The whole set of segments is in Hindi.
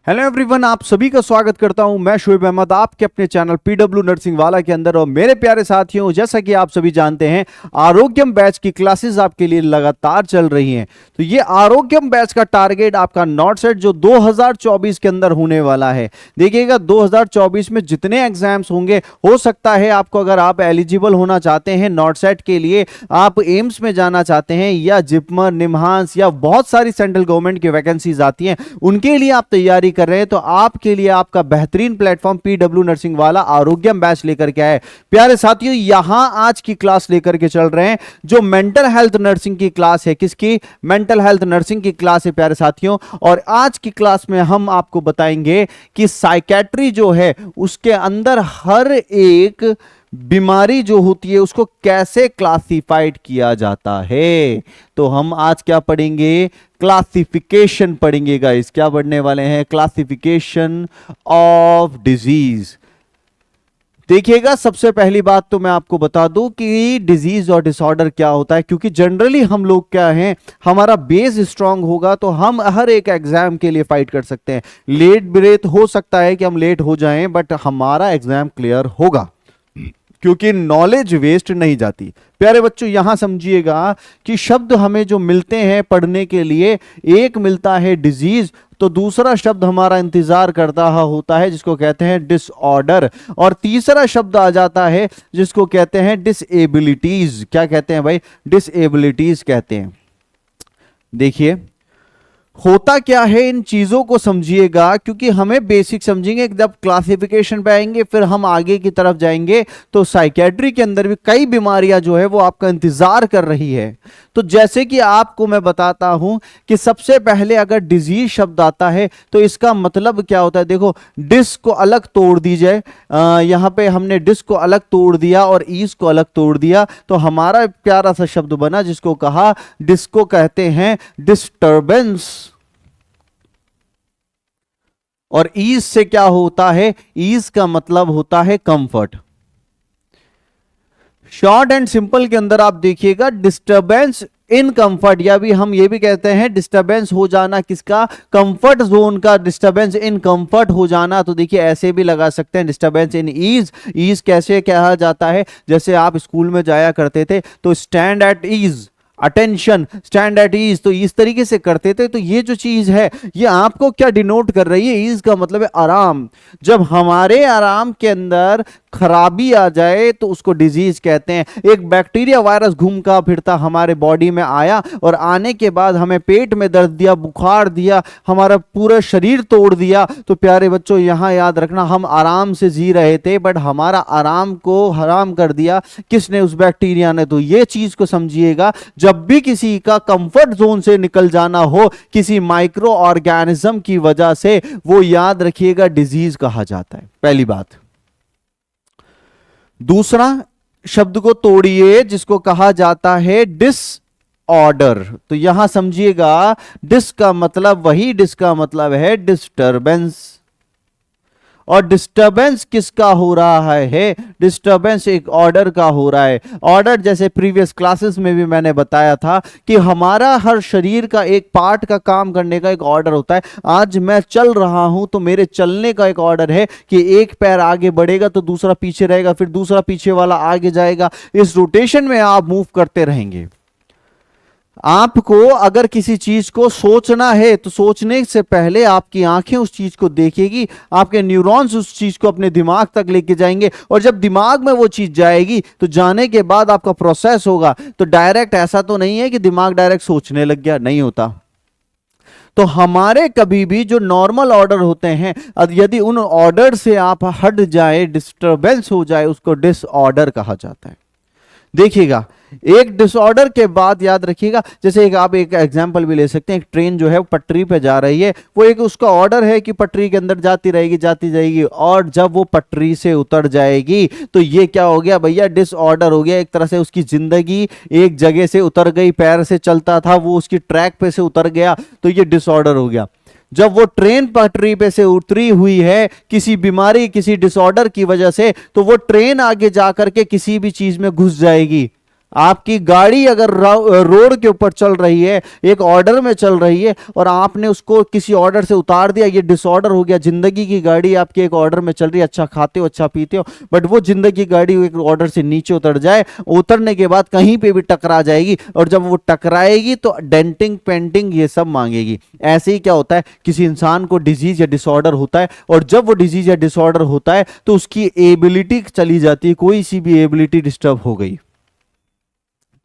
हेलो एवरीवन, आप सभी का स्वागत करता हूं। मैं शोएब अहमद आपके अपने चैनल पीडब्ल्यू नर्सिंग वाला के अंदर। और मेरे प्यारे साथियों, जैसा कि आप सभी जानते हैं, आरोग्यम बैच की क्लासेस आपके लिए लगातार चल रही हैं। तो ये आरोग्यम बैच का टारगेट आपका नॉट सेट जो 2024 के अंदर होने वाला है। देखिएगा 2024 में जितने एग्जाम्स होंगे, हो सकता है आपको, अगर आप एलिजिबल होना चाहते हैं नॉट सेट के लिए, आप एम्स में जाना चाहते हैं या जिपमर, निम्हांस या बहुत सारी सेंट्रल गवर्नमेंट की वैकेंसीज आती हैं, उनके लिए आप तैयारी कर रहे हैं, तो आपके लिए आपका बेहतरीन प्लेटफॉर्म पीडब्ल्यू नर्सिंग वाला आरोग्यम बैच लेकर के आए। प्यारे साथियों, यहां आज की क्लास लेकर के चल रहे हैं जो मेंटल हेल्थ नर्सिंग की क्लास है। किसकी? मेंटल हेल्थ नर्सिंग की क्लास है प्यारे साथियों। और आज की क्लास में हम आपको बताएंगे कि साइकेट्री जो है उसके अंदर हर एक बीमारी जो होती है उसको कैसे क्लासिफाइड किया जाता है। तो हम आज क्या पढ़ेंगे? क्लासिफिकेशन पढ़ेंगे गाइस। क्या पढ़ने वाले हैं? Classification of disease. देखिएगा, सबसे पहली बात तो मैं आपको बता दूं कि डिजीज और डिसऑर्डर क्या होता है, क्योंकि जनरली हम लोग क्या हैं, हमारा बेस स्ट्रांग होगा तो हम हर एक एग्जाम के लिए फाइट कर सकते हैं। लेट ब्रेथ हो सकता है कि हम लेट हो जाएं, बट हमारा एग्जाम क्लियर होगा, क्योंकि नॉलेज वेस्ट नहीं जाती। प्यारे बच्चों, यहां समझिएगा कि शब्द हमें जो मिलते हैं पढ़ने के लिए, एक मिलता है डिजीज, तो दूसरा शब्द हमारा इंतजार करता होता है जिसको कहते हैं डिसऑर्डर, और तीसरा शब्द आ जाता है जिसको कहते हैं डिसेबिलिटीज। क्या कहते हैं भाई? डिसेबिलिटीज कहते हैं। देखिए होता क्या है, इन चीजों को समझिएगा, क्योंकि हमें बेसिक समझेंगे, जब क्लासिफिकेशन पे आएंगे फिर हम आगे की तरफ जाएंगे। तो साइकेट्री के अंदर भी कई बीमारियां जो है वो आपका इंतजार कर रही है। तो जैसे कि आपको मैं बताता हूं कि सबसे पहले अगर डिजीज शब्द आता है तो इसका मतलब क्या होता है। देखो, डिस्क को अलग तोड़ दीजिए, यहां पे हमने डिस्क को अलग तोड़ दिया और ईज को अलग तोड़ दिया, तो हमारा प्यारा सा शब्द बना जिसको कहा, डिस्क को कहते हैं डिस्टर्बेंस। और ईज से क्या होता है? ईज का मतलब होता है कंफर्ट। शॉर्ट एंड सिंपल के अंदर आप देखिएगा, डिस्टरबेंस इन कंफर्ट, या भी हम ये भी कहते हैं डिस्टरबेंस हो जाना किसका? कंफर्ट जोन का डिस्टरबेंस इन कंफर्ट हो जाना। तो देखिए ऐसे भी लगा सकते हैं, डिस्टरबेंस इन ईज। ईज कैसे कहा जाता है? जैसे आप स्कूल में जाया करते थे तो stand at ease, attention, stand at ease, तो इस तरीके से करते थे। तो ये जो चीज है ये आपको क्या डिनोट कर रही है? ईज का मतलब है आराम। जब हमारे आराम के अंदर खराबी आ जाए तो उसको डिजीज कहते हैं। एक बैक्टीरिया वायरस घूमता फिरता हमारे बॉडी में आया और आने के बाद हमें पेट में दर्द दिया, बुखार दिया, हमारा पूरा शरीर तोड़ दिया। तो प्यारे बच्चों, यहां याद रखना, हम आराम से जी रहे थे बट हमारा आराम को हराम कर दिया किसने? उस बैक्टीरिया ने। तो ये चीज को समझिएगा, जब भी किसी का कंफर्ट जोन से निकल जाना हो किसी माइक्रो ऑर्गेनिज्म की वजह से, वो याद रखिएगा डिजीज कहा जाता है। पहली बात। दूसरा शब्द को तोड़िए जिसको कहा जाता है डिसऑर्डर। तो यहां समझिएगा, डिस का मतलब वही, डिस का मतलब है डिस्टरबेंस। और डिस्टरबेंस किसका हो रहा है? डिस्टरबेंस एक ऑर्डर का हो रहा है। ऑर्डर जैसे प्रीवियस क्लासेस में भी मैंने बताया था कि हमारा हर शरीर का एक पार्ट का काम करने का एक ऑर्डर होता है। आज मैं चल रहा हूं तो मेरे चलने का एक ऑर्डर है कि एक पैर आगे बढ़ेगा तो दूसरा पीछे रहेगा, फिर दूसरा पीछे वाला आगे जाएगा। इस रोटेशन में आप मूव करते रहेंगे। आपको अगर किसी चीज को सोचना है तो सोचने से पहले आपकी आंखें उस चीज को देखेगी, आपके न्यूरॉन्स उस चीज को अपने दिमाग तक लेके जाएंगे, और जब दिमाग में वो चीज जाएगी तो जाने के बाद आपका प्रोसेस होगा। तो डायरेक्ट ऐसा तो नहीं है कि दिमाग डायरेक्ट सोचने लग गया, नहीं होता। तो हमारे कभी भी जो नॉर्मल ऑर्डर होते हैं, यदि उन ऑर्डर से आप हट जाए, डिस्टरबेंस हो जाए, उसको डिसऑर्डर कहा जाता है। देखिएगा, एक डिसऑर्डर के बाद याद रखिएगा, जैसे आप एक एग्जांपल भी ले सकते हैं। एक ट्रेन जो है पटरी पे जा रही है, वो एक उसका ऑर्डर है कि पटरी के अंदर जाती रहेगी, जाती जाएगी, और जब वो पटरी से उतर जाएगी तो ये क्या हो गया भैया? डिसऑर्डर हो गया। एक तरह से उसकी जिंदगी एक जगह से उतर गई, पैर से चलता था वो उसकी ट्रैक पे से उतर गया, तो ये डिसऑर्डर हो गया। जब वो ट्रेन पटरी पे से उतरी हुई है किसी बीमारी, किसी डिसऑर्डर की वजह से, तो वो ट्रेन आगे जाकर के किसी भी चीज में घुस जाएगी। आपकी गाड़ी अगर रोड के ऊपर चल रही है, एक ऑर्डर में चल रही है, और आपने उसको किसी ऑर्डर से उतार दिया, ये डिसऑर्डर हो गया। जिंदगी की गाड़ी आपकी एक ऑर्डर में चल रही है, अच्छा खाते हो, अच्छा पीते हो, बट वो जिंदगी की गाड़ी एक ऑर्डर से नीचे उतर जाए, उतरने के बाद कहीं पे भी टकरा जाएगी, और जब वो टकराएगी तो डेंटिंग पेंटिंग ये सब मांगेगी। ऐसे ही क्या होता है, किसी इंसान को डिजीज या डिसऑर्डर होता है, और जब वो डिजीज या डिसऑर्डर होता है तो उसकी एबिलिटी चली जाती है, कोई सी भी एबिलिटी डिस्टर्ब हो गई,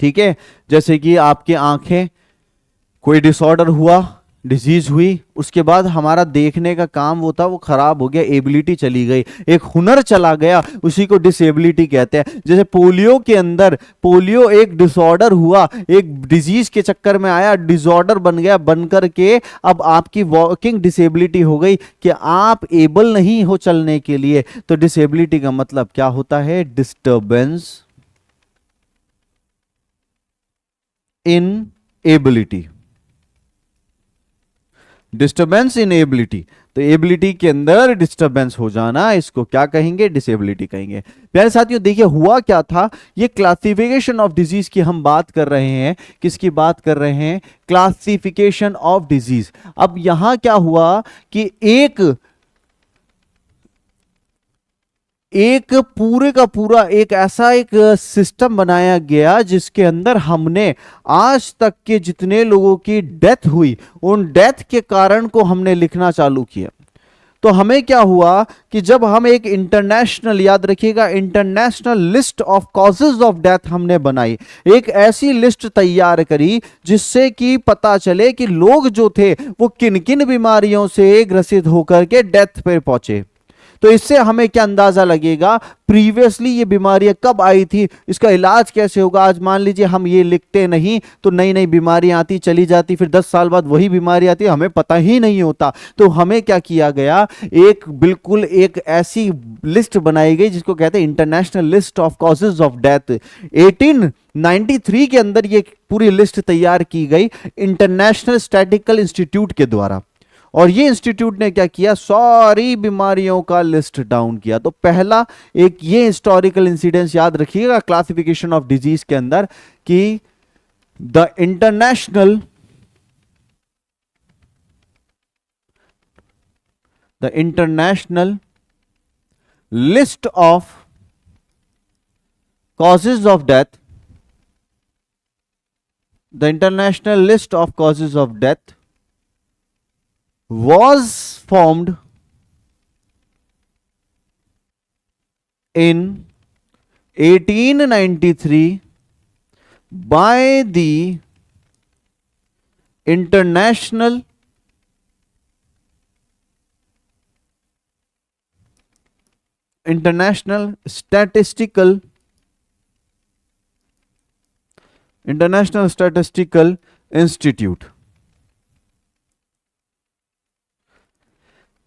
ठीक है। जैसे कि आपकी आंखें, कोई डिसऑर्डर हुआ, डिजीज हुई, उसके बाद हमारा देखने का काम वो था वो खराब हो गया, एबिलिटी चली गई, एक हुनर चला गया, उसी को डिसेबिलिटी कहते हैं। जैसे पोलियो के अंदर, पोलियो एक डिसऑर्डर हुआ, एक डिजीज के चक्कर में आया, डिसऑर्डर बन गया, बन करके अब आपकी वॉकिंग डिसेबिलिटी हो गई कि आप एबल नहीं हो चलने के लिए। तो डिसेबिलिटी का मतलब क्या होता है, disturbance in ability, disturbance in ability. तो एबिलिटी के अंदर डिस्टर्बेंस हो जाना, इसको क्या कहेंगे, डिसेबिलिटी कहेंगे। प्यारे साथियों, देखिए हुआ क्या था, ये क्लासिफिकेशन ऑफ डिजीज की हम बात कर रहे हैं। किसकी बात कर रहे हैं, क्लासिफिकेशन ऑफ डिजीज। अब यहां क्या हुआ कि एक पूरे का पूरा एक ऐसा एक सिस्टम बनाया गया जिसके अंदर हमने आज तक के जितने लोगों की डेथ हुई, उन डेथ के कारण को हमने लिखना चालू किया। तो हमें क्या हुआ कि जब हम एक इंटरनेशनल, याद रखिएगा, international list of causes of death हमने बनाई, एक ऐसी लिस्ट तैयार करी जिससे कि पता चले कि लोग जो थे वो किन किन बीमारियों से ग्रसित होकर के डेथ पे पहुंचे। तो इससे हमें क्या अंदाजा लगेगा, प्रीवियसली ये बीमारियां कब आई थी, इसका इलाज कैसे होगा। आज मान लीजिए हम ये लिखते नहीं तो नई नई बीमारियां आती चली जाती, फिर 10 साल बाद वही बीमारी आती, हमें पता ही नहीं होता। तो हमें क्या किया गया, एक बिल्कुल एक ऐसी लिस्ट बनाई गई जिसको कहते हैं international list of causes of death. 1893 के अंदर ये पूरी लिस्ट तैयार की गई इंटरनेशनल स्टैटिस्टिकल इंस्टीट्यूट के द्वारा, और ये इंस्टीट्यूट ने क्या किया, सारी बीमारियों का लिस्ट डाउन किया। तो पहला एक ये हिस्टोरिकल इंसिडेंस याद रखिएगा क्लासिफिकेशन ऑफ डिजीज के अंदर, कि the international list of causes of death, the international list of causes of death was formed in 1893 by the International Statistical Institute।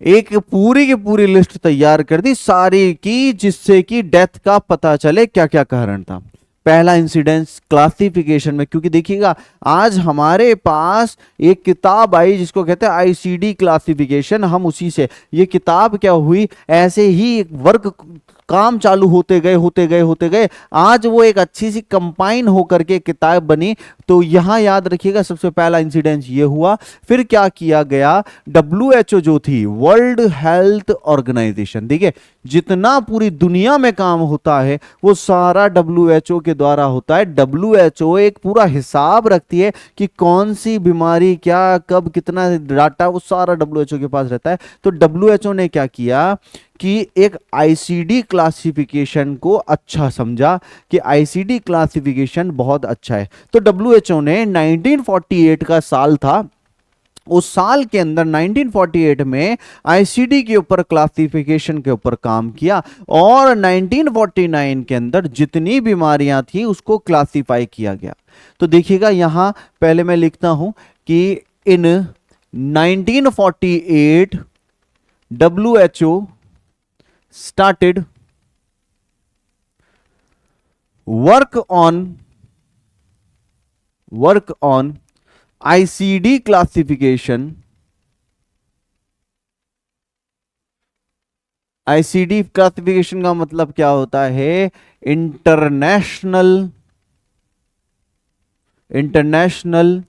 एक पूरी की पूरी लिस्ट तैयार कर दी सारी की, जिससे कि डेथ का पता चले क्या क्या कारण था। पहला इंसिडेंस क्लासिफिकेशन में, क्योंकि देखिएगा आज हमारे पास एक किताब आई जिसको कहते हैं आईसीडी क्लासिफिकेशन, हम उसी से, ये किताब क्या हुई, ऐसे ही एक वर्क काम चालू होते गए, आज वो एक अच्छी सी कंपाइन होकर के किताब बनी। तो यहां याद रखिएगा सबसे पहला इंसिडेंस ये हुआ। फिर क्या किया गया, WHO जो थी, वर्ल्ड हेल्थ ऑर्गेनाइजेशन, देखिए जितना पूरी दुनिया में काम होता है वो सारा WHO के द्वारा होता है। WHO एक पूरा हिसाब रखती है कि कौन सी बीमारी क्या कब कितना डाटा, वो सारा WHO के पास रहता है। तो WHO ने क्या किया कि एक आईसीडी क्लासिफिकेशन को अच्छा समझा कि आईसीडी क्लासिफिकेशन बहुत अच्छा है। तो WHO ने 1948 का साल था, उस साल के अंदर 1948 में आईसीडी के ऊपर क्लासिफिकेशन के ऊपर काम किया, और 1949 के अंदर जितनी बीमारियां थी उसको क्लासिफाई किया गया। तो देखिएगा यहां पहले मैं लिखता हूं कि इन 1948 WHO started work on ICD classification। का मतलब क्या होता है, international international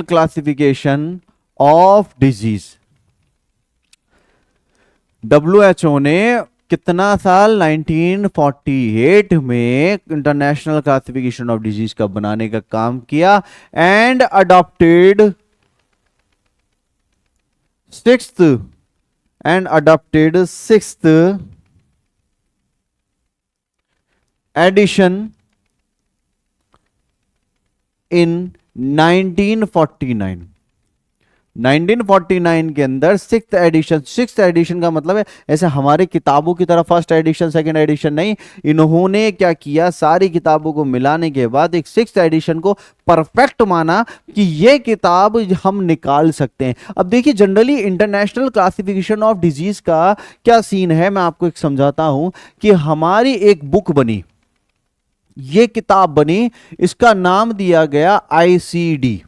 classification of disease. WHO ने कितना साल 1948 में इंटरनेशनल क्लासिफिकेशन ऑफ डिजीज का बनाने का काम किया and adopted sixth addition in 1949 के अंदर सिक्स्थ एडिशन का मतलब है ऐसे हमारे किताबों की तरह फर्स्ट एडिशन सेकंड एडिशन नहीं, इन्होंने क्या किया, सारी किताबों को मिलाने के बाद एक सिक्स्थ एडिशन को परफेक्ट माना कि ये किताब हम निकाल सकते हैं। अब देखिए generally international classification of disease का क्या सीन है, मैं आपको एक समझाता हूं कि हमारी एक बुक बनी, ये किताब बनी, इसका नाम दिया गया आईसीडी।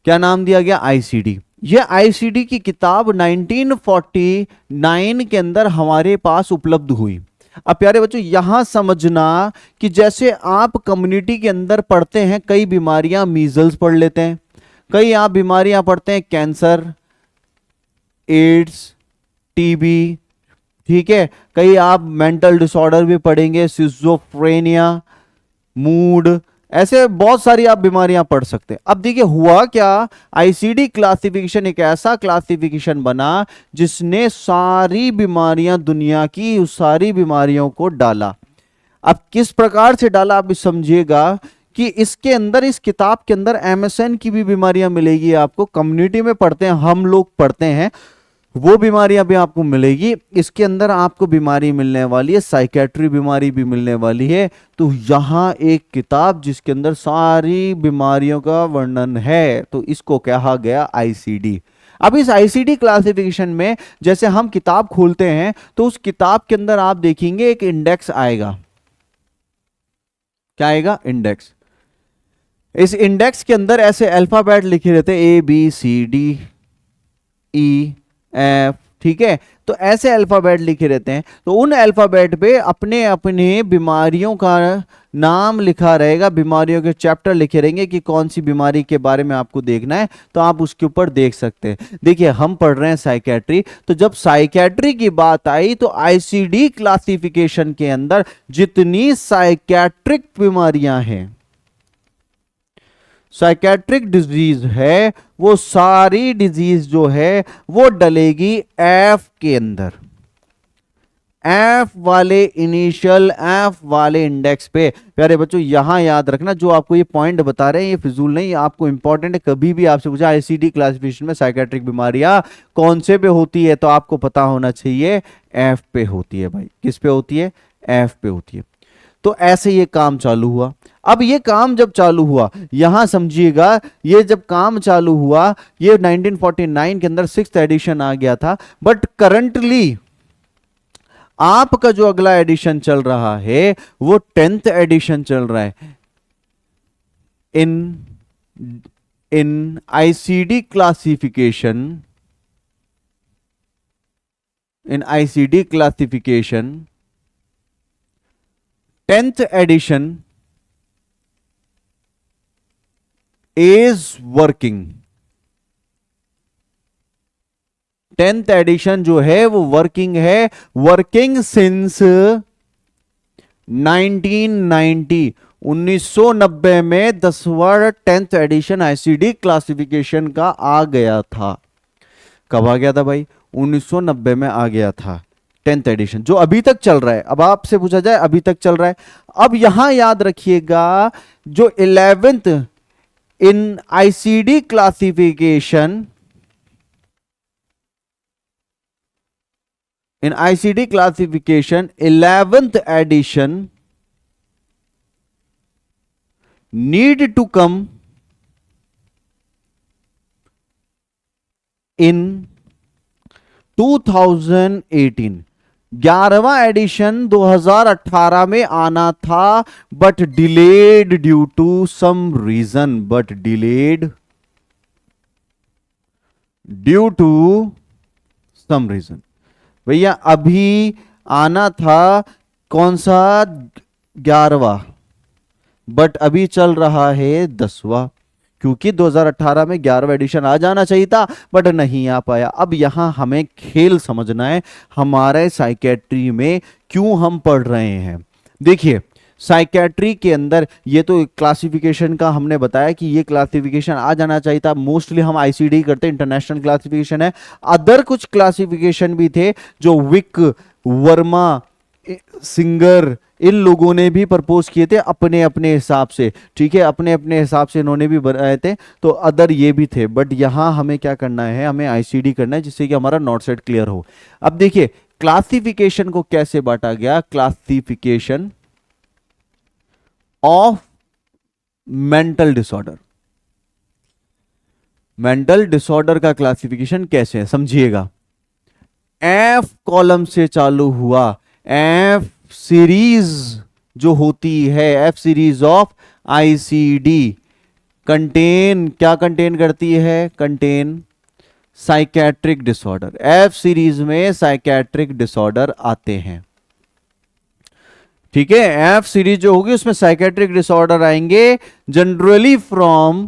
क्या नाम दिया गया? आईसीडी। ये आईसीडी की किताब 1949 के अंदर हमारे पास उपलब्ध हुई। अब प्यारे बच्चों यहां समझना कि जैसे आप कम्युनिटी के अंदर पढ़ते हैं कई बीमारियां, मीजल्स पढ़ लेते हैं, कई आप बीमारियां पढ़ते हैं कैंसर, एड्स, टीबी, ठीक है, कई आप मेंटल डिसऑर्डर भी पढ़ेंगे, सिजोफ्रेनिया, मूड, ऐसे बहुत सारी आप बीमारियां पढ़ सकते हैं। अब देखिए हुआ क्या, आईसीडी क्लासिफिकेशन एक ऐसा क्लासिफिकेशन बना जिसने सारी बीमारियां दुनिया की, उस सारी बीमारियों को डाला। अब किस प्रकार से डाला आप समझिएगा कि इसके अंदर, इस किताब के अंदर एमएसएन की भी बीमारियां मिलेगी आपको, कम्युनिटी में पढ़ते हैं हम लोग, पढ़ते हैं वो बीमारियां भी आपको मिलेगी। इसके अंदर आपको बीमारी मिलने वाली है, साइकेट्री बीमारी भी मिलने वाली है। तो यहां एक किताब जिसके अंदर सारी बीमारियों का वर्णन है, तो इसको कहा गया आईसीडी। अब इस आईसीडी क्लासिफिकेशन में जैसे हम किताब खोलते हैं तो उस किताब के अंदर आप देखेंगे एक इंडेक्स आएगा। क्या आएगा? इंडेक्स। इस इंडेक्स के अंदर ऐसे अल्फाबेट लिखे रहते हैं, ABCDE एफ, ठीक है, तो ऐसे अल्फाबेट लिखे रहते हैं। तो उन अल्फाबेट पे अपने अपने बीमारियों का नाम लिखा रहेगा, बीमारियों के चैप्टर लिखे रहेंगे कि कौन सी बीमारी के बारे में आपको देखना है, तो आप उसके ऊपर देख सकते हैं। देखिए हम पढ़ रहे हैं साइकेट्री, तो जब साइकेट्री की बात आई तो आईसीडी क्लासिफिकेशन के अंदर जितनी साइकेट्रिक बीमारियां हैं, साइकेट्रिक डिजीज है, वो सारी डिजीज जो है वो डलेगी एफ के अंदर, एफ वाले इनिशियल, एफ वाले इंडेक्स पे। प्यारे बच्चों यहां याद रखना, जो आपको ये पॉइंट बता रहे हैं ये फिजूल नहीं, आपको इंपॉर्टेंट है। कभी भी आपसे पूछा आईसीडी क्लासिफिकेशन में साइकेट्रिक बीमारियां कौन से पे होती है, तो आपको पता होना चाहिए एफ पे होती है भाई। किस पे होती है? एफ पे होती है। तो ऐसे ये काम चालू हुआ। अब ये काम जब चालू हुआ, यहां समझिएगा, ये जब काम चालू हुआ, ये 1949 के अंदर सिक्स्थ एडिशन आ गया था। बट करंटली आपका जो अगला एडिशन चल रहा है वो 10th एडिशन चल रहा है। In ICD classification, in ICD classification 10th edition is working। 10th edition जो है वो वर्किंग है, वर्किंग सिंस 1990। 1990 में 10वां 10th एडिशन आईसीडी क्लासिफिकेशन का आ गया था। कब आ गया था भाई? 1990 में आ गया था 10th एडिशन, जो अभी तक चल रहा है। अब आपसे पूछा जाए अभी तक चल रहा है। अब यहां याद रखिएगा जो 11th in ICD classification, in ICD classification 11th edition need to come in 2018। 11वां एडिशन 2018 में आना था, but delayed due to some reason, but delayed due to some reason. भैया अभी आना था कौन सा 11वां, बट अभी चल रहा है 10वां, क्योंकि 2018 में 11वां एडिशन आ जाना चाहिए था बट नहीं आ पाया। अब यहां हमें खेल समझना है, हमारे साइकेट्री में क्यों हम पढ़ रहे हैं। देखिए साइकेट्री के अंदर ये तो क्लासिफिकेशन का हमने बताया कि ये क्लासिफिकेशन आ जाना चाहिए था। मोस्टली हम आईसीडी करते, इंटरनेशनल क्लासिफिकेशन है। अदर कुछ क्लासिफिकेशन भी थे जो विक, वर्मा, सिंगर, इन लोगों ने भी प्रपोज किए थे अपने अपने हिसाब से, ठीक है, अपने अपने हिसाब से इन्होंने भी बनाए थे। तो अदर ये भी थे, बट यहां हमें क्या करना है, हमें आईसीडी करना है जिससे कि हमारा नॉट सेट क्लियर हो। अब देखिए क्लासिफिकेशन को कैसे बांटा गया, classification of mental disorder. Mental disorder का क्लासिफिकेशन कैसे है समझिएगा। एफ कॉलम से चालू हुआ, एफ सीरीज जो होती है, F series of ICD contain, क्या कंटेन करती है, contain psychiatric disorder. F series में साइकेट्रिक डिसऑर्डर आते हैं, ठीक है। एफ सीरीज जो होगी उसमें साइकेट्रिक डिसऑर्डर आएंगे जनरली फ्रॉम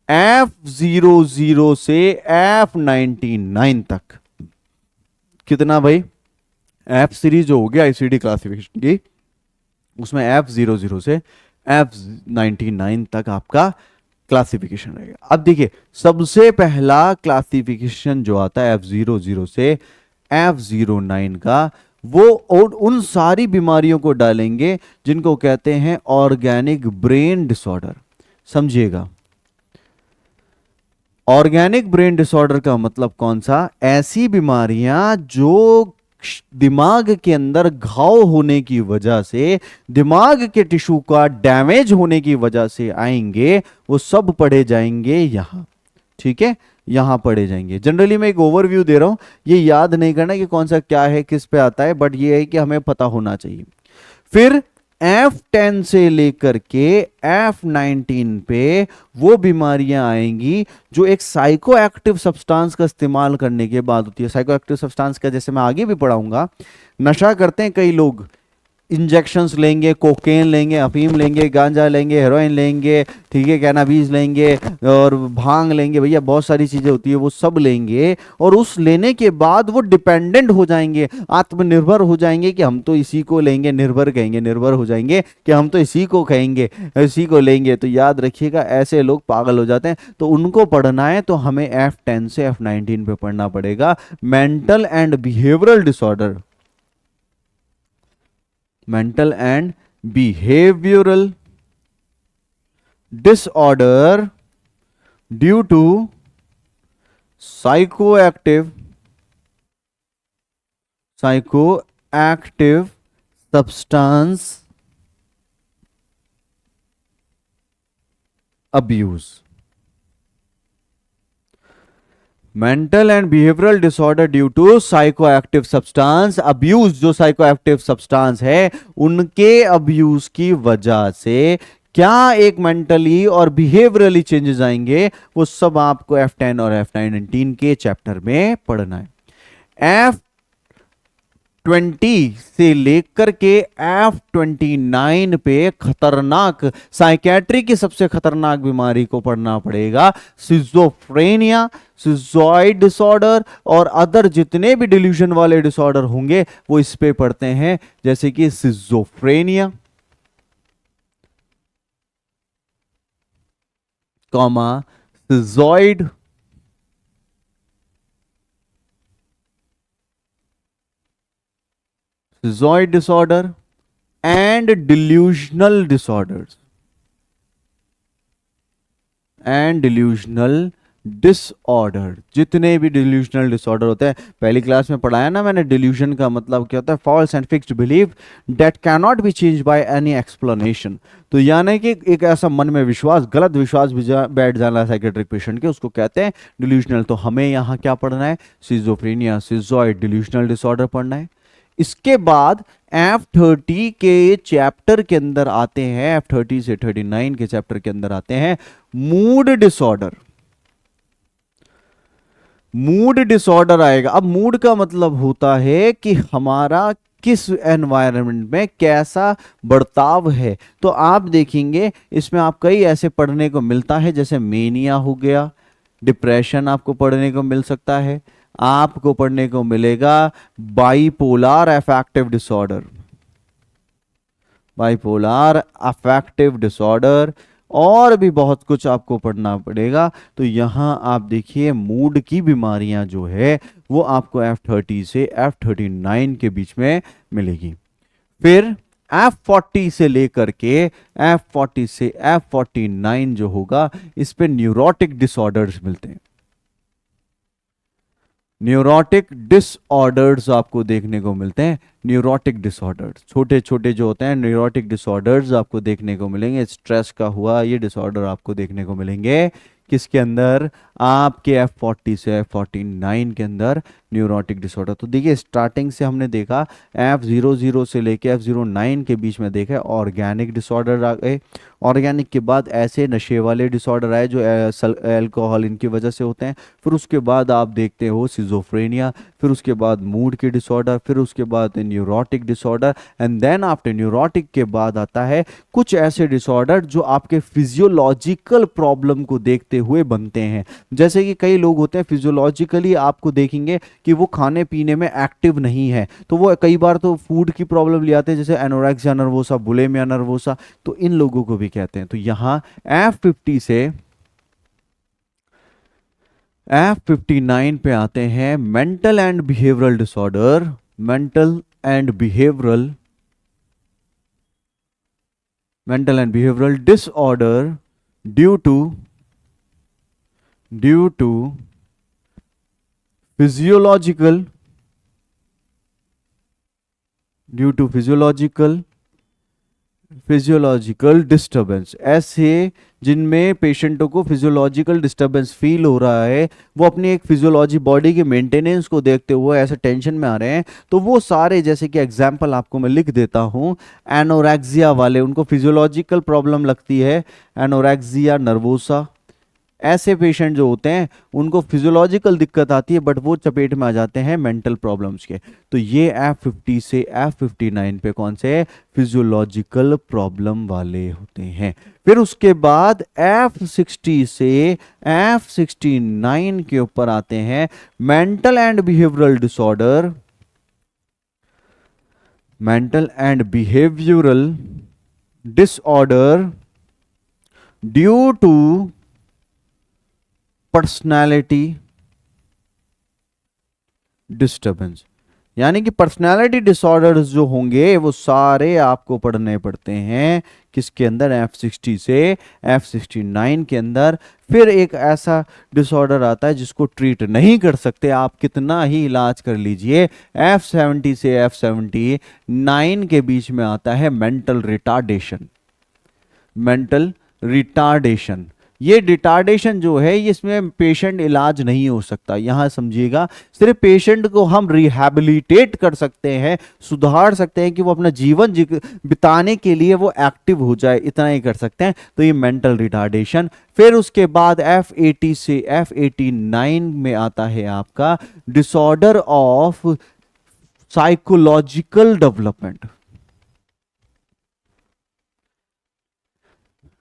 F00 से F99 तक। कितना भाई, एफ सीरीज जो होगी आईसीडी क्लासिफिकेशन की, उसमें F00 से F99 तक आपका क्लासिफिकेशन रहेगा। अब देखिए सबसे पहला क्लासिफिकेशन जो आता है F00 से F09 का, वो और उन सारी बीमारियों को डालेंगे जिनको कहते हैं ऑर्गेनिक ब्रेन डिसऑर्डर। समझिएगा, ऑर्गेनिक ब्रेन डिसऑर्डर का मतलब कौन सा, ऐसी बीमारियां जो दिमाग के अंदर घाव होने की वजह से, दिमाग के टिश्यू का डैमेज होने की वजह से आएंगे, वो सब पढ़े जाएंगे यहां, ठीक है, यहां पढ़े जाएंगे। जनरली मैं एक ओवरव्यू दे रहा हूं, ये याद नहीं करना कि कौन सा क्या है, किस पे आता है, बट ये है कि हमें पता होना चाहिए। फिर F10 से लेकर के F19 पे वो बीमारियां आएंगी जो एक साइको एक्टिव सब्सटेंस का इस्तेमाल करने के बाद होती है। साइको एक्टिव सब्सटेंस का जैसे मैं आगे भी पढ़ाऊंगा, नशा करते हैं कई लोग, इंजेक्शंस लेंगे, कोकेन लेंगे, अफीम लेंगे, गांजा लेंगे, हेरोइन लेंगे, ठीक है, कैनाबीज लेंगे और भांग लेंगे, भैया बहुत सारी चीजें होती है, वो सब लेंगे और उस लेने के बाद वो डिपेंडेंट हो जाएंगे, आत्मनिर्भर हो जाएंगे कि हम तो इसी को लेंगे, निर्भर कहेंगे, निर्भर हो जाएंगे कि हम तो इसी को कहेंगे, इसी को लेंगे। तो याद रखिएगा ऐसे लोग पागल हो जाते हैं। तो उनको पढ़ना है तो हमें F10 से F19 पे पढ़ना पड़ेगा। Mental and behavioural disorder, mental and behavioral disorder due to psychoactive substance abuse। Mental and behavioural disorder due to psychoactive substance abuse, जो साइकोएक्टिव सब्सटेंस है उनके अब्यूज की वजह से क्या एक मेंटली और बिहेवियरली चेंजेस आएंगे, वो सब आपको F10 और F19 के चैप्टर में पढ़ना है। F20 से लेकर के F29 पे खतरनाक साइकेट्री की सबसे खतरनाक बीमारी को पढ़ना पड़ेगा, सिजोफ्रेनिया, सिजॉइड डिसऑर्डर और अदर जितने भी डिल्यूजन वाले डिसऑर्डर होंगे वो इस पे पढ़ते हैं, जैसे कि schizophrenia, comma schizoid, schizoid disorder and delusional disorders and delusional disorder. जितने भी डिल्यूजनल डिसऑर्डर होते हैं, पहली क्लास में पढ़ाया ना मैंने, डिल्यूजन का मतलब क्या होता है, false and fixed belief that can not be change by any explanation. तो यानी कि एक ऐसा मन में विश्वास, गलत विश्वास बैठ जाना साइकेट्रिक पेशेंट के, उसको कहते हैं डिल्यूजनल। तो हमें यहाँ क्या पढ़ना है, सिजोफ्रेनिया, सिजॉइड, डिल्यूजनल डिसऑर्डर पढ़ना है। इसके बाद F30 के चैप्टर के अंदर आते हैं, F30 से 39 के चैप्टर के अंदर आते हैं मूड डिसऑर्डर। मूड डिसऑर्डर आएगा। अब मूड का मतलब होता है कि हमारा किस एनवायरनमेंट में कैसा बर्ताव है। तो आप देखेंगे इसमें आप कई ऐसे पढ़ने को मिलता है, जैसे मेनिया हो गया, डिप्रेशन आपको पढ़ने को मिल सकता है, आपको पढ़ने को मिलेगा bipolar affective disorder, bipolar affective disorder, और भी बहुत कुछ आपको पढ़ना पड़ेगा। तो यहां आप देखिए मूड की बीमारियां जो है वो आपको F30 से F39 के बीच में मिलेगी। फिर F40 से लेकर के F40 से F49 जो होगा इस पे न्यूरोटिक डिसऑर्डर्स मिलते हैं। न्यूरोटिक डिसऑर्डर्स आपको देखने को मिलते हैं। न्यूरोटिक डिसऑर्डर्स छोटे छोटे जो होते हैं न्यूरोटिक डिसऑर्डर्स आपको देखने को मिलेंगे। स्ट्रेस का हुआ ये डिसऑर्डर आपको देखने को मिलेंगे किसके अंदर, आपके F40 से F49 के अंदर न्यूरोटिक डिसऑर्डर। तो देखिए स्टार्टिंग से हमने देखा F00 से लेके F09 के बीच में देखा ऑर्गेनिक डिसऑर्डर आ गए। ऑर्गेनिक के बाद ऐसे नशे वाले डिसऑर्डर आए जो अल्कोहल इनकी वजह से होते हैं। फिर उसके बाद आप देखते हो सिजोफ्रेनिया, फिर उसके बाद मूड के डिसऑर्डर, फिर उसके बाद neurotic disorder, and then after neurotic के बाद आता है कुछ ऐसे डिसऑर्डर जो आपके फिजियोलॉजिकल प्रॉब्लम को देखते हुए बनते हैं। जैसे कि कई लोग होते हैं फिजियोलॉजिकली आपको देखेंगे कि वो खाने पीने में एक्टिव नहीं है, तो वो कई बार तो फूड की प्रॉब्लम ले आते हैं, जैसे एनोरेक्सिया नर्वोसा, बुलिमिया नर्वोसा, तो इन लोगों को भी कहते हैं। तो यहां F50 से F59 पे आते हैं mental and behavioural disorder. Mental and behavioural disorder due to physiological disturbance. ऐसे जिनमें पेशेंटों को फिजियोलॉजिकल डिस्टर्बेंस फील हो रहा है, वो अपनी एक फिजियोलॉजी बॉडी के मेंटेनेंस को देखते हुए ऐसे टेंशन में आ रहे हैं, तो वो सारे, जैसे कि एग्जांपल आपको मैं लिख देता हूं, एनोरेक्सिया वाले, उनको फिजियोलॉजिकल प्रॉब्लम लगती है, एनोरेक्सिया नर्वोसा, ऐसे पेशेंट जो होते हैं उनको फिजियोलॉजिकल दिक्कत आती है बट वो चपेट में आ जाते हैं मेंटल प्रॉब्लम्स के। तो ये F50 से F59 पे कौन से फिजियोलॉजिकल प्रॉब्लम वाले होते हैं। फिर उसके बाद F60 से F69 के ऊपर आते हैं mental and behavioural disorder due to personality disturbance. यानी कि पर्सनालिटी डिसऑर्डर्स जो होंगे वो सारे आपको पढ़ने पड़ते हैं किसके अंदर, F60 से F69 के अंदर। फिर एक ऐसा डिसऑर्डर आता है जिसको ट्रीट नहीं कर सकते, आप कितना ही इलाज कर लीजिए। F70 से F79 के बीच में आता है मेंटल रिटार्डेशन। ये रिटार्डेशन जो है इसमें पेशेंट इलाज नहीं हो सकता, यहां समझिएगा। सिर्फ पेशेंट को हम रिहैबिलिटेट कर सकते हैं, सुधार सकते हैं कि वो अपना जीवन बिताने के लिए वो एक्टिव हो जाए, इतना ही कर सकते हैं। तो ये मेंटल रिटार्डेशन। फिर उसके बाद F80 से F89 में आता है आपका disorder of psychological development.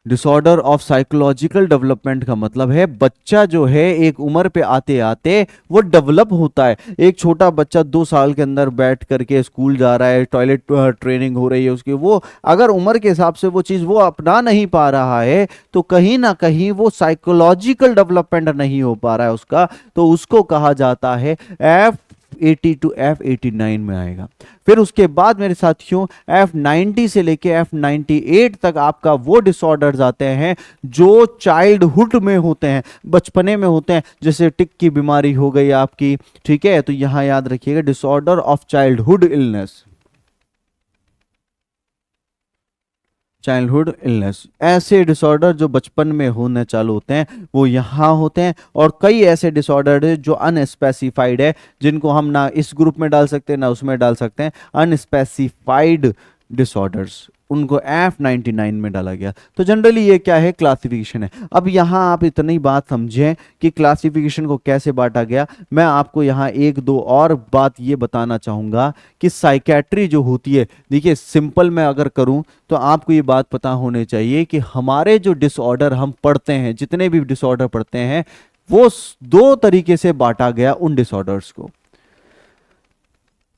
Disorder of psychological development का मतलब है बच्चा जो है एक उम्र पे आते आते वो डेवलप होता है। एक छोटा बच्चा 2 साल के अंदर बैठ करके स्कूल जा रहा है, टॉयलेट ट्रेनिंग हो रही है उसकी, वो अगर उम्र के हिसाब से वो चीज़ वो अपना नहीं पा रहा है तो कहीं ना कहीं वो साइकोलॉजिकल डेवलपमेंट नहीं हो पा रहा है उसका, तो उसको कहा जाता है F80 टू F89 में आएगा। फिर उसके बाद मेरे साथियों F90 से लेके F98 तक आपका वो डिसऑर्डर्स आते हैं जो चाइल्डहुड में होते हैं, बचपने में होते हैं, जैसे टिक की बीमारी हो गई आपकी, ठीक है। तो यहां याद रखिएगा डिसऑर्डर ऑफ चाइल्डहुड इलनेस, ऐसे डिसऑर्डर जो बचपन में होने चालू होते हैं वो यहाँ होते हैं। और कई ऐसे डिसऑर्डर है जो अनस्पेसिफाइड है, जिनको हम ना इस ग्रुप में डाल सकते हैं ना उसमें डाल सकते हैं, अनस्पेसिफाइड डिसऑर्डर्स, उनको F99 में डाला गया। तो जनरली ये क्या है, क्लासिफिकेशन है। अब यहाँ आप इतनी बात समझें कि क्लासिफिकेशन को कैसे बांटा गया। मैं आपको यहाँ एक दो और बात ये बताना चाहूँगा कि साइकेट्री जो होती है, देखिए सिंपल मैं अगर करूँ तो आपको ये बात पता होनी चाहिए कि हमारे जो डिसऑर्डर हम पढ़ते हैं, जितने भी डिसऑर्डर पढ़ते हैं, वो दो तरीके से बांटा गया उन डिसऑर्डर्स को।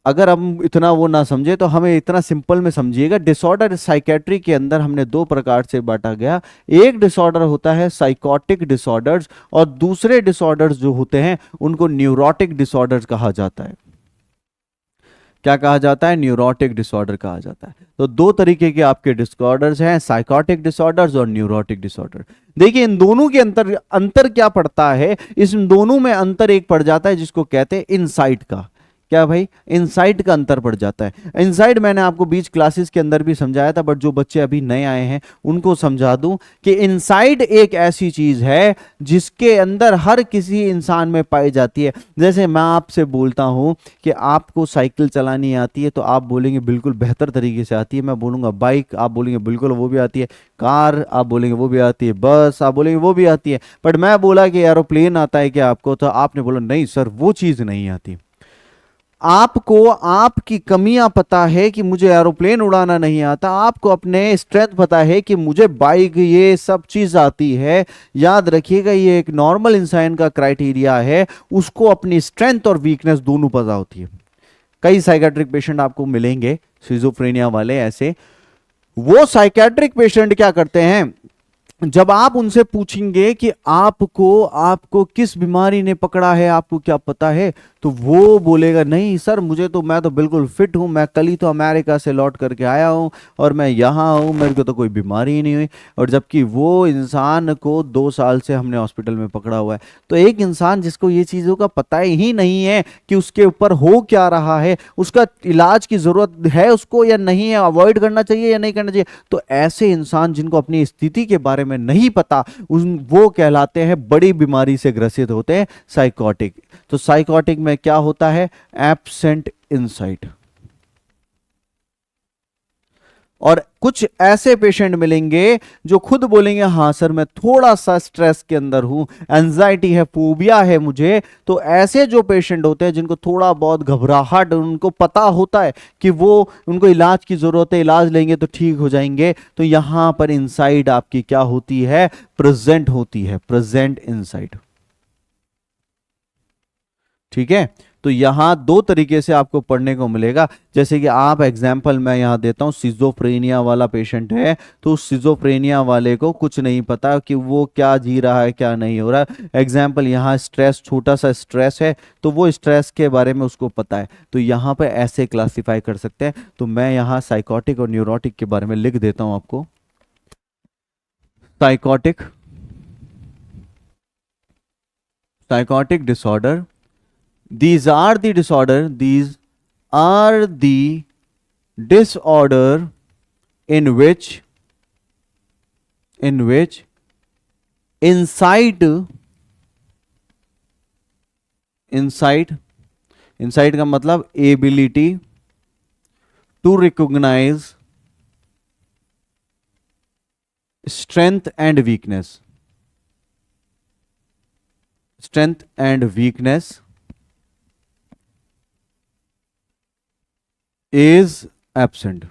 अगर हम इतना वो ना समझे तो हमें इतना सिंपल में समझिएगा, डिसऑर्डर साइकेट्री के अंदर हमने दो प्रकार से बांटा गया। एक डिसऑर्डर होता है साइकोटिक डिसऑर्डर्स और दूसरे डिसऑर्डर्स जो होते हैं उनको न्यूरोटिक डिसऑर्डर्स कहा जाता है। क्या कहा जाता है, न्यूरोटिक डिसऑर्डर कहा जाता है। तो दो तरीके के आपके डिसऑर्डर्स हैं, साइकोटिक डिसऑर्डर्स और न्यूरोटिक डिसऑर्डर। देखिए इन दोनों के अंतर क्या पड़ता है, इस दोनों में अंतर एक पड़ जाता है जिसको कहते हैं इनसाइट का। क्या भाई, इनसाइट का अंतर पड़ जाता है। इनसाइट मैंने आपको बीच क्लासेस के अंदर भी समझाया था, बट जो बच्चे अभी नए आए हैं उनको समझा दूं कि इनसाइट एक ऐसी चीज है जिसके अंदर हर किसी इंसान में पाई जाती है। जैसे मैं आपसे बोलता हूं कि आपको साइकिल चलानी आती है, तो आप बोलेंगे बिल्कुल बेहतर तरीके से आती है। मैं बोलूंगा बाइक, आप बोलेंगे बिल्कुल वो भी आती है। कार, आप बोलेंगे वो भी आती है। बस, आप बोलेंगे वो भी आती है। बट मैं बोला कि एरोप्लेन आता है क्या आपको, तो आपने बोला नहीं सर वो चीज नहीं आती। आपको आपकी कमियां पता है कि मुझे एरोप्लेन उड़ाना नहीं आता, आपको अपने स्ट्रेंथ पता है कि मुझे बाइक ये सब चीज आती है। याद रखिएगा ये एक नॉर्मल इंसान का क्राइटेरिया है, उसको अपनी स्ट्रेंथ और वीकनेस दोनों पता होती है। कई साइकेट्रिक पेशेंट आपको मिलेंगे सिजोफ्रेनिया वाले ऐसे, वो साइकेट्रिक पेशेंट क्या करते हैं, जब आप उनसे पूछेंगे कि आपको किस बीमारी ने पकड़ा है, आपको क्या पता है, तो वो बोलेगा नहीं सर मैं तो बिल्कुल फिट हूं, मैं कल ही तो अमेरिका से लौट करके आया हूं और मैं यहां हूं, मेरे को तो कोई बीमारी ही नहीं हुई। और जबकि वो इंसान को 2 साल से हमने हॉस्पिटल में पकड़ा हुआ है। तो एक इंसान जिसको ये चीजों का पता ही नहीं है कि उसके ऊपर हो क्या रहा है, उसका इलाज की जरूरत है उसको या नहीं है, अवॉइड करना चाहिए या नहीं करना चाहिए, तो ऐसे इंसान जिनको अपनी स्थिति के बारे में नहीं पता, वो कहलाते हैं बड़ी बीमारी से ग्रसित होते हैं, साइकोटिक। तो साइकोटिक में क्या होता है, एब्सेंट इनसाइट। और कुछ ऐसे पेशेंट मिलेंगे जो खुद बोलेंगे हाँ सर मैं थोड़ा सा स्ट्रेस के अंदर हूं, एंजाइटी है, फोबिया है मुझे। तो ऐसे जो पेशेंट होते हैं जिनको थोड़ा बहुत घबराहट, उनको पता होता है कि वो उनको इलाज की जरूरत है, इलाज लेंगे तो ठीक हो जाएंगे, तो यहां पर इनसाइड आपकी क्या होती है, प्रेजेंट होती है, प्रेजेंट इनसाइड। ठीक है, तो यहां दो तरीके से आपको पढ़ने को मिलेगा। जैसे कि आप एग्जाम्पल मैं यहां देता हूं, सिजोफ्रेनिया वाला पेशेंट है, तो सिजोफ्रेनिया वाले को कुछ नहीं पता कि वो क्या जी रहा है क्या नहीं हो रहा है। एग्जाम्पल यहां स्ट्रेस, छोटा सा स्ट्रेस है, तो वो स्ट्रेस के बारे में उसको पता है, तो यहां पर ऐसे क्लासिफाई कर सकते हैं। तो मैं यहां साइकोटिक और न्यूरोटिक के बारे में लिख देता हूं आपको। Psychotic disorder, these are the disorder in which insight का मतलब ability to recognize strength and weakness is absent.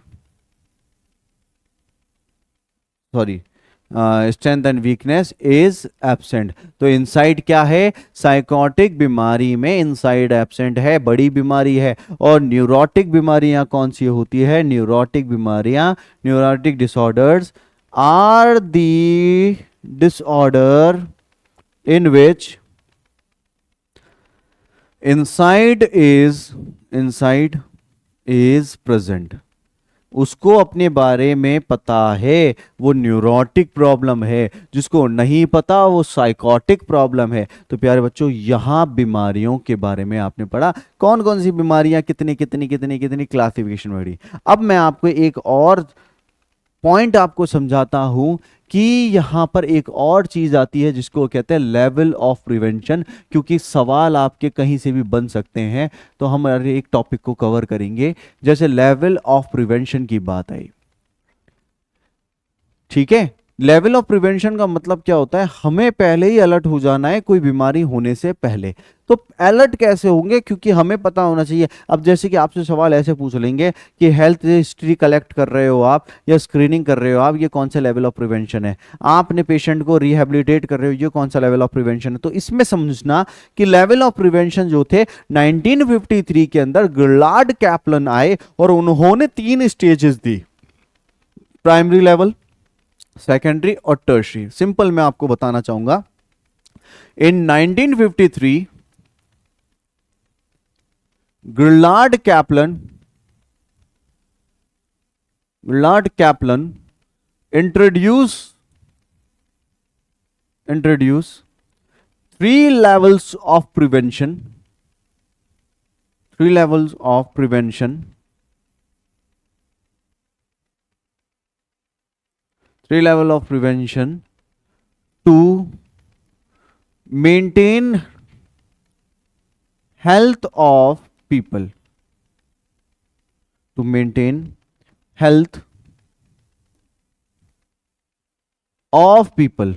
Strength and weakness is absent. तो इनसाइड क्या है, साइकोटिक बीमारी में इनसाइड एब्सेंट है, बड़ी बीमारी है। और न्यूरोटिक बीमारियां कौन सी होती है, न्यूरोटिक बीमारियां, neurotic disorders are the disorder in which insight is present. उसको अपने बारे में पता है, वो न्यूरोटिक प्रॉब्लम है। जिसको नहीं पता वो साइकोटिक प्रॉब्लम है। तो प्यारे बच्चों, यहां बीमारियों के बारे में आपने पढ़ा, कौन कौन सी बीमारियां कितनी कितनी कितनी कितनी क्लासिफिकेशन बढ़ी। अब मैं आपको एक और पॉइंट आपको समझाता हूं कि यहां पर एक और चीज आती है जिसको कहते हैं लेवल ऑफ प्रिवेंशन। क्योंकि सवाल आपके कहीं से भी बन सकते हैं, तो हम एक टॉपिक को कवर करेंगे। जैसे लेवल ऑफ प्रिवेंशन की बात आई, ठीक है। लेवल ऑफ प्रिवेंशन का मतलब क्या होता है, हमें पहले ही अलर्ट हो जाना है कोई बीमारी होने से पहले। तो अलर्ट कैसे होंगे, क्योंकि हमें पता होना चाहिए। अब जैसे कि आपसे सवाल ऐसे पूछ लेंगे कि हेल्थ हिस्ट्री कलेक्ट कर रहे हो आप या स्क्रीनिंग कर रहे हो आप, ये कौन सा लेवल ऑफ प्रिवेंशन है। आपने पेशेंट को रिहेबिलिटेट कर रहे हो, ये कौन सा लेवल ऑफ प्रिवेंशन है। तो इसमें समझना कि लेवल ऑफ प्रिवेंशन जो थे 1953 के अंदर गिलार्ड कैप्लन आए और उन्होंने 3 स्टेजेस दी, प्राइमरी लेवल, सेकेंडरी और टर्शरी। सिंपल मैं आपको बताना चाहूंगा, इन 1953 Gaylord Kaplan introduce 3 levels of prevention, 3 levels of prevention, 3 level of prevention to maintain health of people, to maintain health of people,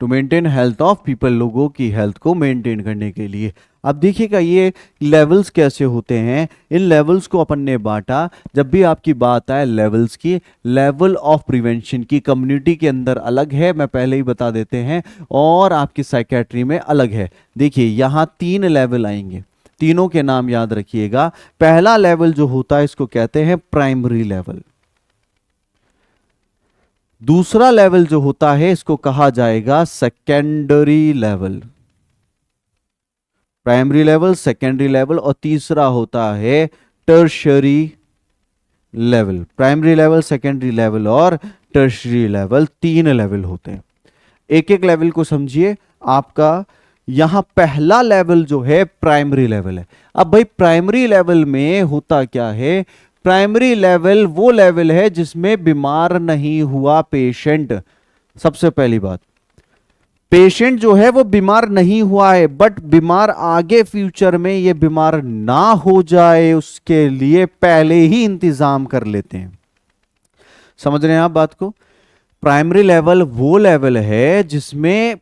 to maintain health of people, लोगों की हेल्थ को मेंटेन करने के लिए। अब देखिएगा ये लेवल्स कैसे होते हैं। इन लेवल्स को अपन ने बांटा, जब भी आपकी बात आए लेवल्स की, लेवल ऑफ प्रिवेंशन की कम्युनिटी के अंदर अलग है, मैं पहले ही बता देते हैं, और आपकी साइकेट्री में अलग है। देखिए यहां 3 लेवल आएंगे, तीनों के नाम याद रखिएगा। पहला लेवल जो होता है इसको कहते हैं प्राइमरी लेवल, दूसरा लेवल जो होता है इसको कहा जाएगा secondary level, primary level, secondary level, और तीसरा होता है tertiary level. Primary level, secondary level और टर्शरी लेवल, 3 लेवल होते हैं। एक एक लेवल को समझिए। आपका यहां पहला लेवल जो है प्राइमरी लेवल है। अब भाई प्राइमरी लेवल में होता क्या है, प्राइमरी लेवल वो लेवल है जिसमें बीमार नहीं हुआ पेशेंट। सबसे पहली बात, पेशेंट जो है वो बीमार नहीं हुआ है, बट बीमार आगे फ्यूचर में ये बीमार ना हो जाए उसके लिए पहले ही इंतजाम कर लेते हैं। समझ रहे हैं आप बात को। प्राइमरी लेवल वो लेवल है जिसमें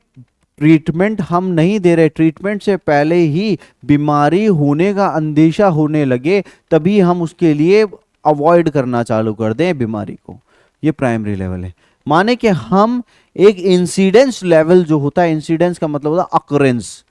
ट्रीटमेंट हम नहीं दे रहे, ट्रीटमेंट से पहले ही बीमारी होने का अंदेशा होने लगे तभी हम उसके लिए अवॉइड करना चालू कर दें बीमारी को। ये प्राइमरी लेवल है। माने कि हम एक इंसिडेंस लेवल जो होता है, इंसिडेंस का मतलब होता है अकरेंस,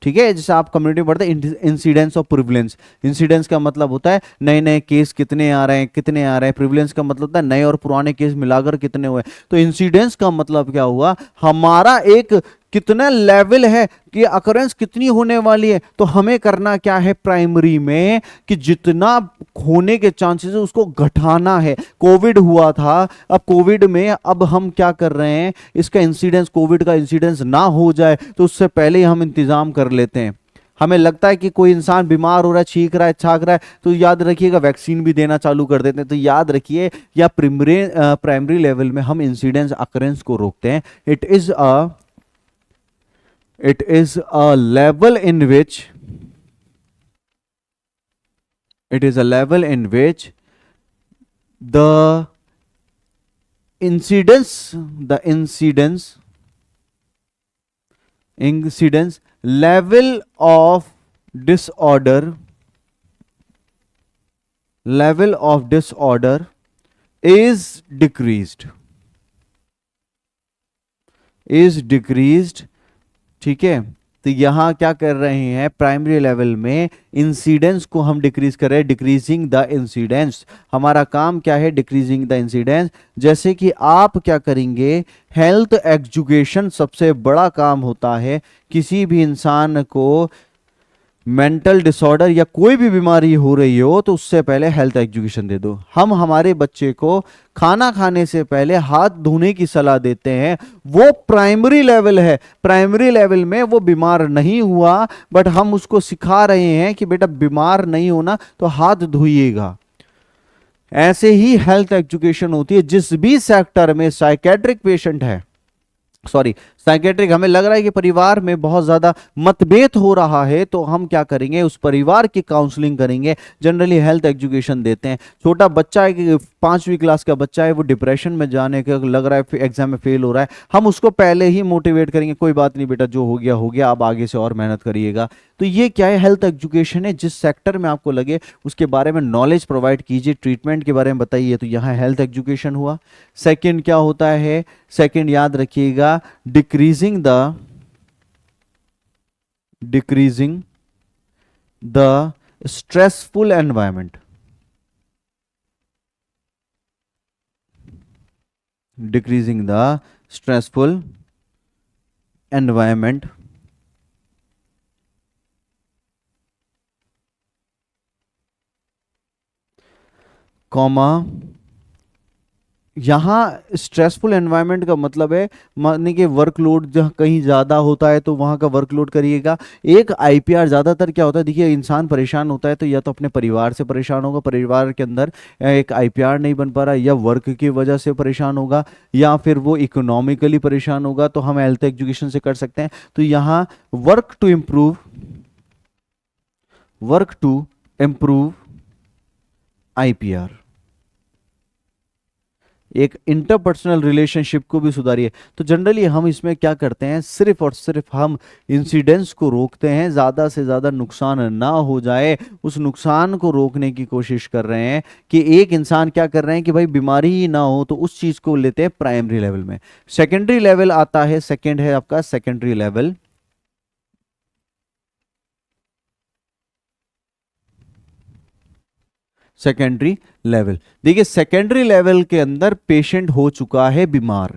ठीक है। जैसे आप कम्युनिटी में पढ़ते हैं इंसिडेंस और प्रिवलेंस। इंसिडेंस का मतलब होता है नए नए केस कितने आ रहे हैं, कितने आ रहे हैं। प्रिवलेंस का मतलब होता है नए और पुराने केस मिलाकर कितने हुए। तो इंसिडेंस का मतलब क्या हुआ, हमारा एक कितना लेवल है कि अकरेंस कितनी होने वाली है। तो हमें करना क्या है प्राइमरी में कि जितना होने के चांसेस है उसको घटाना है। कोविड हुआ था, अब कोविड में अब हम क्या कर रहे हैं, इसका इंसिडेंस, कोविड का इंसिडेंस ना हो जाए तो उससे पहले ही हम इंतजाम कर लेते हैं। हमें लगता है कि कोई इंसान बीमार हो रहा है, छींक रहा है, छाक रहा है, तो याद रखिएगा वैक्सीन भी देना चालू कर देते हैं। तो याद रखिए या प्राइमरी लेवल में हम इंसिडेंस अकरेंस को रोकते हैं। It is a level in which the incidence level of disorder is decreased, ठीक है। तो यहां क्या कर रहे हैं, प्राइमरी लेवल में इंसिडेंस को हम डिक्रीज कर रहे हैं, डिक्रीजिंग द इंसिडेंस। हमारा काम क्या है, डिक्रीजिंग द इंसिडेंस। जैसे कि आप क्या करेंगे, हेल्थ एजुकेशन सबसे बड़ा काम होता है। किसी भी इंसान को मेंटल डिसऑर्डर या कोई भी बीमारी हो रही हो तो उससे पहले हेल्थ एजुकेशन दे दो। हम हमारे बच्चे को खाना खाने से पहले हाथ धोने की सलाह देते हैं, वो प्राइमरी लेवल है। प्राइमरी लेवल में वो बीमार नहीं हुआ बट हम उसको सिखा रहे हैं कि बेटा बीमार नहीं होना तो हाथ धोइएगा। ऐसे ही हेल्थ एजुकेशन होती है। जिस भी सेक्टर में साइकेट्रिक पेशेंट है, सॉरी साइकेट्रिक, हमें लग रहा है कि परिवार में बहुत ज्यादा मतभेद हो रहा है, तो हम क्या करेंगे, उस परिवार की काउंसलिंग करेंगे। जनरली हेल्थ एजुकेशन देते हैं। छोटा बच्चा है कि 5वीं क्लास का बच्चा है, वो डिप्रेशन में जाने के लग रहा है, एग्जाम में फेल हो रहा है, हम उसको पहले ही मोटिवेट करेंगे, कोई बात नहीं बेटा, जो हो गया, आप आगे से और मेहनत करिएगा। तो ये क्या है, हेल्थ एजुकेशन है। जिस सेक्टर में आपको लगे उसके बारे में नॉलेज प्रोवाइड कीजिए, ट्रीटमेंट के बारे में बताइए, तो यहाँ हेल्थ एजुकेशन हुआ। सेकंड क्या होता है, सेकंड याद रखिएगा, decreasing the stressful environment. Decreasing the stressful environment, comma, यहाँ स्ट्रेसफुल एनवायरनमेंट का मतलब है माने कि वर्कलोड जहाँ कहीं ज़्यादा होता है तो वहाँ का वर्कलोड करिएगा। एक आईपीआर ज़्यादातर क्या होता है, देखिए इंसान परेशान होता है तो या तो अपने परिवार से परेशान होगा, परिवार के अंदर एक आईपीआर नहीं बन पा रहा, या वर्क की वजह से परेशान होगा, या फिर वो इकोनॉमिकली परेशान होगा, तो हम हेल्थ एजुकेशन से कर सकते हैं। तो यहाँ वर्क टू इम्प्रूव आईपीआर, एक इंटरपर्सनल रिलेशनशिप को भी सुधारिए। तो जनरली हम इसमें क्या करते हैं, सिर्फ और सिर्फ हम इंसिडेंट्स को रोकते हैं, ज़्यादा से ज़्यादा नुकसान ना हो जाए उस नुकसान को रोकने की कोशिश कर रहे हैं। कि एक इंसान क्या कर रहे हैं कि भाई बीमारी ही ना हो, तो उस चीज़ को लेते हैं प्राइमरी लेवल में। सेकेंडरी लेवल आता है, सेकेंड है आपका सेकेंडरी लेवल। सेकेंडरी लेवल, देखिए सेकेंडरी लेवल के अंदर पेशेंट हो चुका है बीमार,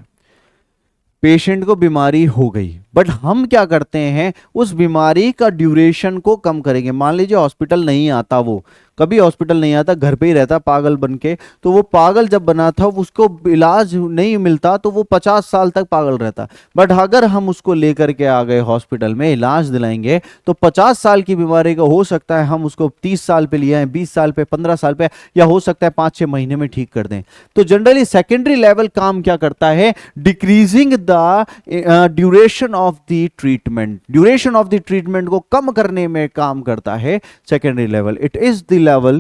पेशेंट को बीमारी हो गई, बट हम क्या करते हैं, उस बीमारी का ड्यूरेशन को कम करेंगे। मान लीजिए हॉस्पिटल नहीं आता, वो कभी हॉस्पिटल नहीं आता, घर पे ही रहता पागल बन के, तो वो पागल जब बना था उसको इलाज नहीं मिलता तो वो 50 साल तक पागल रहता। बट अगर हम उसको लेकर के आ गए हॉस्पिटल में, इलाज दिलाएंगे, तो 50 साल की बीमारी का हो सकता है हम उसको 30 साल पे लिए हैं, 20 साल पे, 15 साल पे, या हो सकता है 5-6 महीने में ठीक कर दें। तो जनरली सेकेंडरी लेवल काम क्या करता है, decreasing the duration of the treatment, duration of the treatment को कम करने में काम करता है secondary level. It is the level,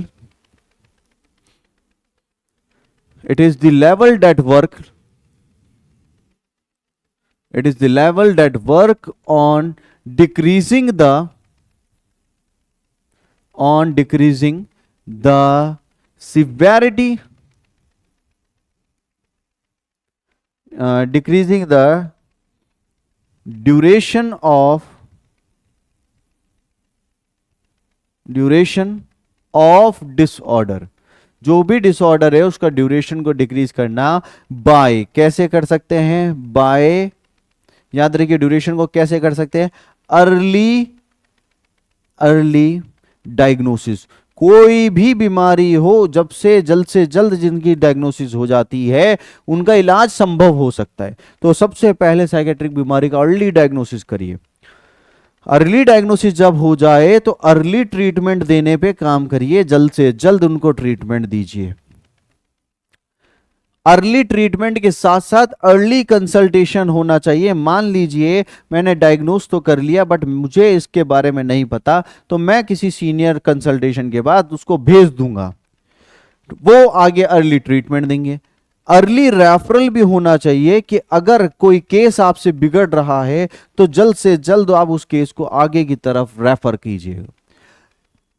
it is the level that work, it is the level that work on decreasing the severity, decreasing the duration of disorder. जो भी डिसऑर्डर है उसका ड्यूरेशन को डिक्रीज करना बाय, कैसे कर सकते हैं, बाय, याद रखिए ड्यूरेशन को कैसे कर सकते हैं, अर्ली डायग्नोसिस। कोई भी बीमारी हो, जब से जल्द जिनकी डायग्नोसिस हो जाती है उनका इलाज संभव हो सकता है। तो सबसे पहले साइकेट्रिक बीमारी का अर्ली डायग्नोसिस करिए। अर्ली डायग्नोसिस जब हो जाए तो अर्ली ट्रीटमेंट देने पे काम करिए, जल्द से जल्द उनको ट्रीटमेंट दीजिए। अर्ली ट्रीटमेंट के साथ साथ अर्ली कंसल्टेशन होना चाहिए। मान लीजिए मैंने डायग्नोस तो कर लिया बट मुझे इसके बारे में नहीं पता, तो मैं किसी सीनियर कंसल्टेशन के बाद उसको भेज दूंगा, वो आगे अर्ली ट्रीटमेंट देंगे। अर्ली रेफरल भी होना चाहिए कि अगर कोई केस आपसे बिगड़ रहा है तो जल्द से जल्द आप उस केस को आगे की तरफ रेफर कीजिए।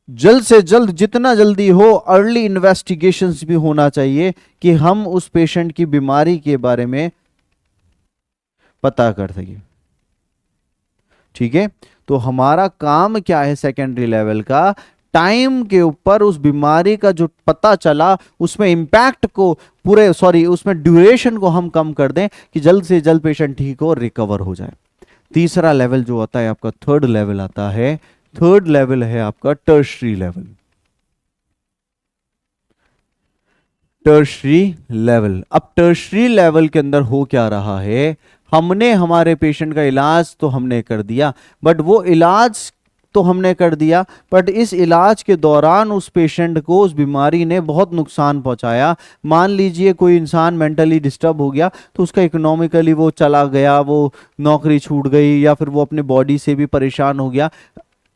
जल्द से जल्द, जितना जल्दी हो, अर्ली इन्वेस्टिगेशंस भी होना चाहिए कि हम उस पेशेंट की बीमारी के बारे में पता कर सके। ठीक है, तो हमारा काम क्या है सेकेंडरी लेवल का, टाइम के ऊपर उस बीमारी का जो पता चला उसमें इंपैक्ट को उसमें ड्यूरेशन को हम कम कर दें कि जल्द से जल्द पेशेंट ठीक हो, रिकवर हो जाए। तीसरा लेवल जो आता है आपका, थर्ड लेवल आता है, थर्ड लेवल है आपका टर्शरी लेवल। टर्शरी लेवल, अब टर्शरी लेवल के अंदर हो क्या रहा है, हमने हमारे पेशेंट का इलाज तो हमने कर दिया, बट वो इलाज तो हमने कर दिया, बट इस इलाज के दौरान उस पेशेंट को उस बीमारी ने बहुत नुकसान पहुंचाया। मान लीजिए कोई इंसान मेंटली डिस्टर्ब हो गया तो उसका इकोनॉमिकली वो चला गया, वो नौकरी छूट गई, या फिर वो अपने बॉडी से भी परेशान हो गया।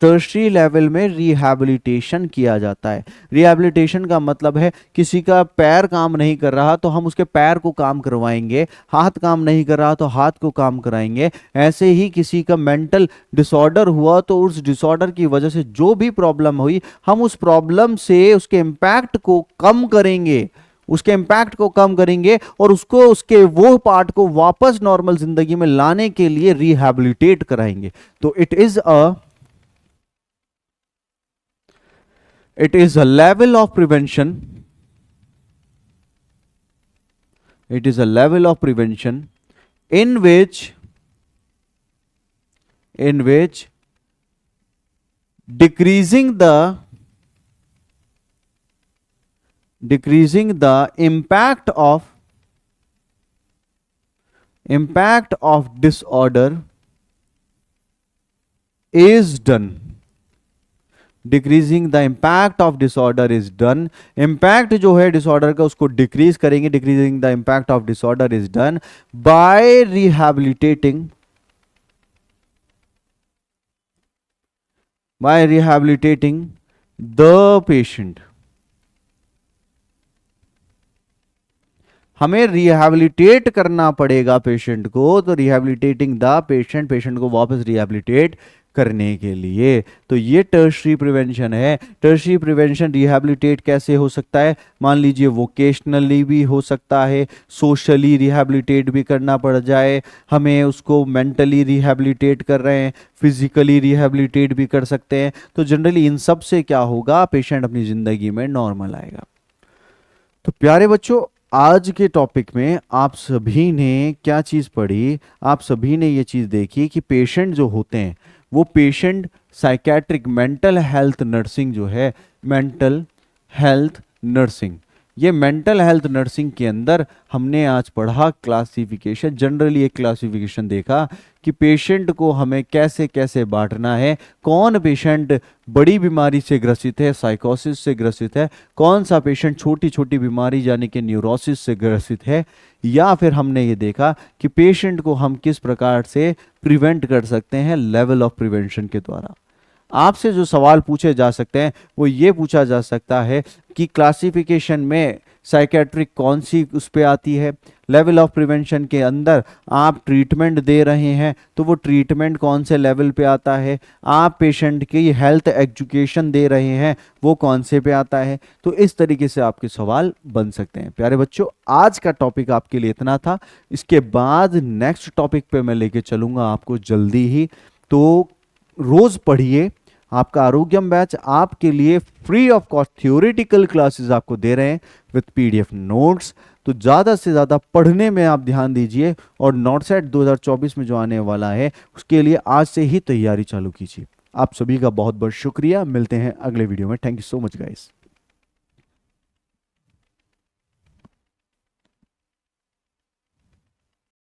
टर्शरी लेवल में रिहैबिलिटेशन किया जाता है। रिहैबिलिटेशन का मतलब है किसी का पैर काम नहीं कर रहा तो हम उसके पैर को काम करवाएंगे, हाथ काम नहीं कर रहा तो हाथ को काम कराएंगे। ऐसे ही किसी का मेंटल डिसऑर्डर हुआ तो उस डिसऑर्डर की वजह से जो भी प्रॉब्लम हुई, हम उस प्रॉब्लम से उसके इम्पैक्ट को कम करेंगे, उसके इम्पैक्ट को कम करेंगे और उसको उसके वो पार्ट को वापस नॉर्मल जिंदगी में लाने के लिए रिहैबिलिटेट कराएंगे। तो it is a level of prevention, it is a level of prevention in which decreasing the impact of disorder is done। Decreasing the impact of disorder is done. Impact जो है डिसऑर्डर का उसको डिक्रीज करेंगे। Decreasing the impact of disorder is done by rehabilitating the patient. हमें रिहैबिलिटेट करना पड़ेगा पेशेंट को, तो रिहैबिलिटेटिंग द पेशेंट, पेशेंट को वापस रिहैबिलिटेट करने के लिए। तो ये टर्शरी प्रिवेंशन है। टर्शरी प्रिवेंशन रिहैबिलिटेट कैसे हो सकता है? मान लीजिए वोकेशनली भी हो सकता है, सोशली रिहैबिलिटेट भी करना पड़ जाए, हमें उसको मेंटली रिहैबिलिटेट कर रहे हैं, फिजिकली रिहैबिलिटेट भी कर सकते हैं। तो जनरली इन सब से क्या होगा, पेशेंट अपनी जिंदगी में नॉर्मल आएगा। तो प्यारे बच्चों, आज के टॉपिक में आप सभी ने क्या चीज़ पढ़ी? आप सभी ने ये चीज़ देखी कि पेशेंट जो होते हैं वो patient psychiatric mental health nursing जो है, मेंटल हेल्थ नर्सिंग, ये मेंटल हेल्थ नर्सिंग के अंदर हमने आज पढ़ा क्लासिफिकेशन। जनरली एक क्लासिफिकेशन देखा कि पेशेंट को हमें कैसे कैसे बांटना है, कौन पेशेंट बड़ी बीमारी से ग्रसित है, साइकोसिस से ग्रसित है, कौन सा पेशेंट छोटी छोटी बीमारी यानी कि न्यूरोसिस से ग्रसित है, या फिर हमने ये देखा कि पेशेंट को हम किस प्रकार से प्रिवेंट कर सकते हैं लेवल ऑफ प्रिवेंशन के द्वारा। आपसे जो सवाल पूछे जा सकते हैं वो ये पूछा जा सकता है कि क्लासिफिकेशन में साइकेट्रिक कौन सी उस पे आती है, लेवल ऑफ प्रिवेंशन के अंदर आप ट्रीटमेंट दे रहे हैं तो वो ट्रीटमेंट कौन से लेवल पे आता है, आप पेशेंट की हेल्थ एजुकेशन दे रहे हैं वो कौन से पे आता है। तो इस तरीके से आपके सवाल बन सकते हैं। प्यारे बच्चों, आज का टॉपिक आपके लिए इतना था। इसके बाद नेक्स्ट टॉपिक पे मैं लेके चलूँगा आपको जल्दी ही। तो रोज़ पढ़िए। आपका आरोग्यम बैच आपके लिए free of cost theoretical classes आपको दे रहे हैं विथ पीडीएफ नोट्स। तो ज़्यादा से ज़्यादा पढ़ने में आप ध्यान दीजिए और नॉटसेट 2024 में जो आने वाला है उसके लिए आज से ही तैयारी चालू कीजिए। आप सभी का बहुत बहुत शुक्रिया। मिलते हैं अगले वीडियो में। Thank you so much guys.